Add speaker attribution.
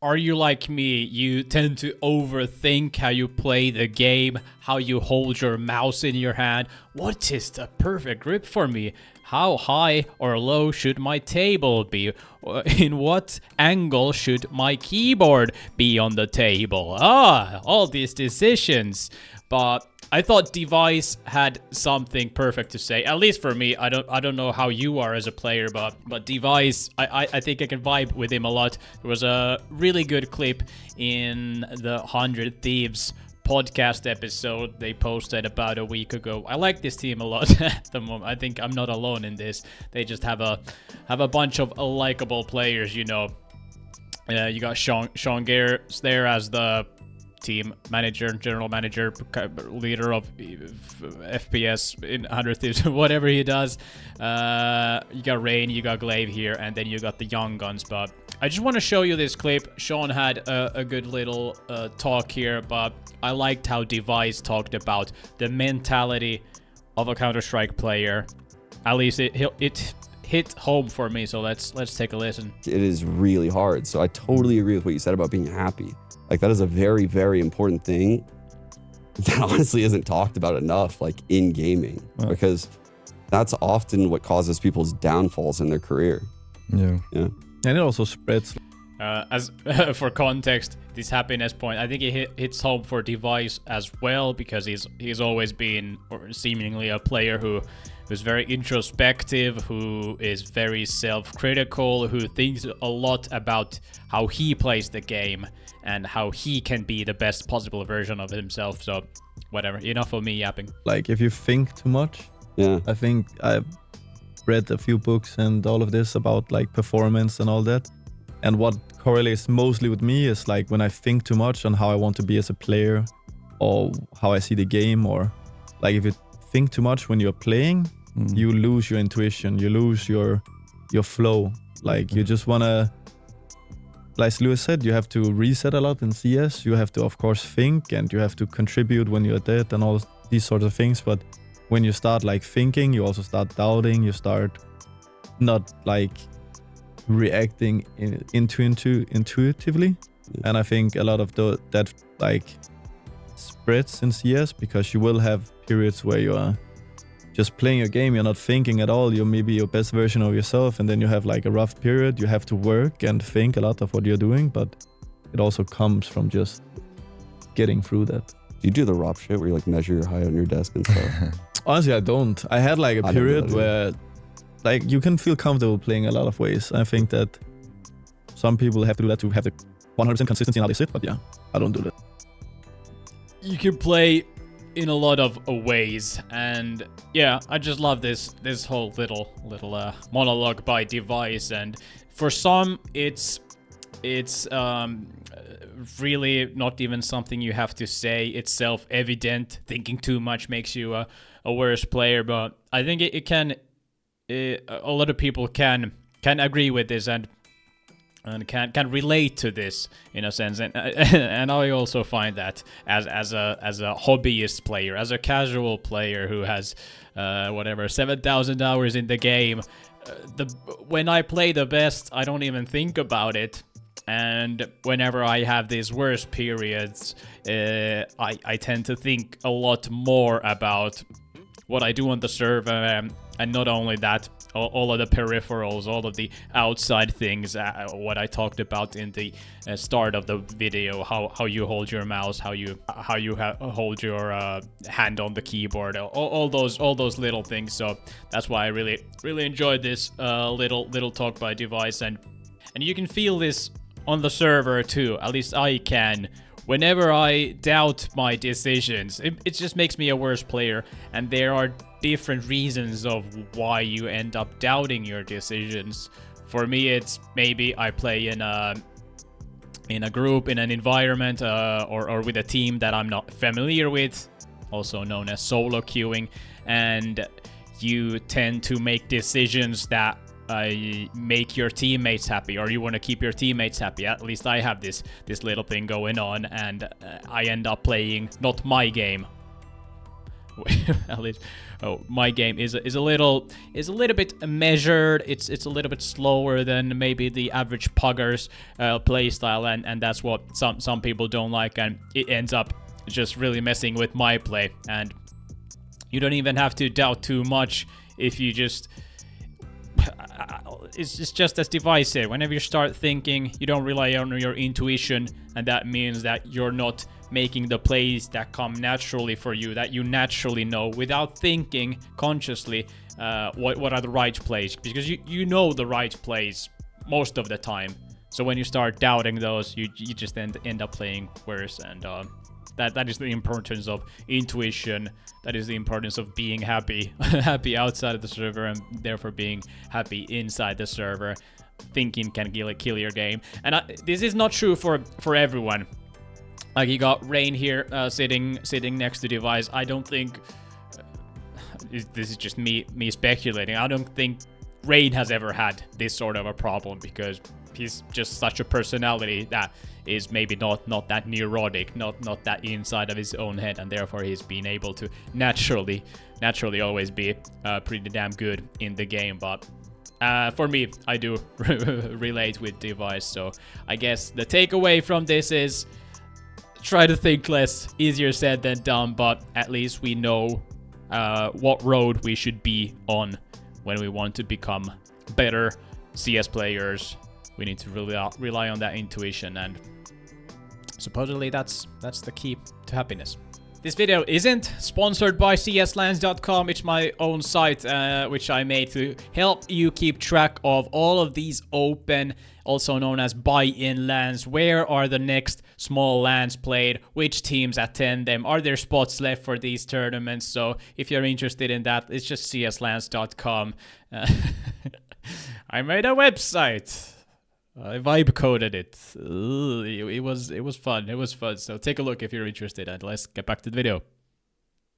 Speaker 1: Are you like me? You tend to overthink how you play the game, how you hold your mouse in your hand. What is the perfect grip for me? How high or low should my table be? In what angle should my keyboard be on the table? All these decisions. But I thought Device had something perfect to say. At least for me, I don't know how you are as a player, but Device, I think I can vibe with him a lot. There was a really good clip in the 100 Thieves podcast episode they posted about a week ago. I like this team a lot at the moment. I think I'm not alone in this. They just have a bunch of likable players, you know. You got Sean Garrett's there as the team manager, general manager, leader of FPS in 100 Thieves, whatever he does. You got Rain, you got Glaive here, and then you got the Young Guns. But I just want to show you this clip. Sean had a good little talk here, but I liked how Device talked about the mentality of a Counter-Strike player. At least it hit home for me, so let's take a listen.
Speaker 2: It is really hard, so I totally agree with what you said about being happy. Like, that is a very, very important thing that honestly isn't talked about enough, like, in gaming, because that's often what causes people's downfalls in their career.
Speaker 3: Yeah. And it also spreads.
Speaker 1: As for context, this happiness point, I think it hits home for Device as well, because he's always been, or seemingly, a player who's very introspective, who is very self-critical, who thinks a lot about how he plays the game and how he can be the best possible version of himself. So whatever, enough of me yapping.
Speaker 3: Like, if you think too much, I think I've read a few books and all of this about like performance and all that. And what correlates mostly with me is like when I think too much on how I want to be as a player or how I see the game, or like if you think too much when you're playing, you lose your intuition, you lose your flow. Like you just wanna, like Lewis said, you have to reset a lot in CS. You have to, of course, think, and you have to contribute when you're dead and all these sorts of things. But when you start like thinking, you also start doubting. You start not like reacting intuitively. And I think a lot of that like spreads in CS, because you will have periods where you are just playing your game, you're not thinking at all, you're maybe your best version of yourself, and then you have like a rough period. You have to work and think a lot of what you're doing, but it also comes from just getting through that.
Speaker 2: You do the Rob shit where you like measure your height on your desk and stuff?
Speaker 3: Honestly, I don't. I had like a period where like you can feel comfortable playing a lot of ways. I think that some people have to do that to have the 100% consistency in how they sit, but yeah, I don't do that.
Speaker 1: You can play in a lot of ways, and yeah, I just love this whole little monologue by Device. And for some, it's really not even something you have to say. It's self-evident. Thinking too much makes you a worse player, but I think it can. A lot of people can agree with this and can relate to this in a sense, and I also find that as a hobbyist player, as a casual player who has 7,000 hours in the game, when I play the best, I don't even think about it. And whenever I have these worst periods, I tend to think a lot more about what I do on the server, and not only that, all of the peripherals, all of the outside things, what I talked about in the start of the video, how you hold your mouse, how you hold your hand on the keyboard, all those little things. So that's why I really enjoyed this little talk by Device, and you can feel this on the server too. At least I can. Whenever I doubt my decisions, it just makes me a worse player, and there are different reasons of why you end up doubting your decisions. For me, it's maybe I play in a group, in an environment, or with a team that I'm not familiar with, also known as solo queuing, and you tend to make decisions that make your teammates happy, or you want to keep your teammates happy. At least I have this little thing going on, and I end up playing not my game, at least my game is a little bit measured. It's a little bit slower than maybe the average pugger's play style, and that's what some people don't like, and it ends up just really messing with my play. And you don't even have to doubt too much if you just it's just as Device said, whenever you start thinking, you don't rely on your intuition, and that means that you're not making the plays that come naturally for you, that you naturally know without thinking consciously what are the right plays, because you know the right plays most of the time. So when you start doubting those, you just end up playing worse. And that is the importance of intuition. That is the importance of being happy outside of the server, and therefore being happy inside the server. Thinking can kill your game, and this is not true for everyone. Like, you got Rain here sitting next to Device. I don't think this is just me speculating. I don't think Rain has ever had this sort of a problem, because he's just such a personality that is maybe not that neurotic, not that inside of his own head, and therefore he's been able to naturally always be pretty damn good in the game. But for me, I do relate with Device, so I guess the takeaway from this is try to think less. Easier said than done, but at least we know what road we should be on when we want to become better CS players. We need to really rely on that intuition, and supposedly that's the key to happiness. This video isn't sponsored by CSLANs.com. It's my own site, which I made to help you keep track of all of these open, also known as buy-in LANs. Where are the next small LANs played? Which teams attend them? Are there spots left for these tournaments? So if you're interested in that, it's just CSLANs.com. I made a website. I vibe coded it. It was fun. So take a look if you're interested, and let's get back to the video.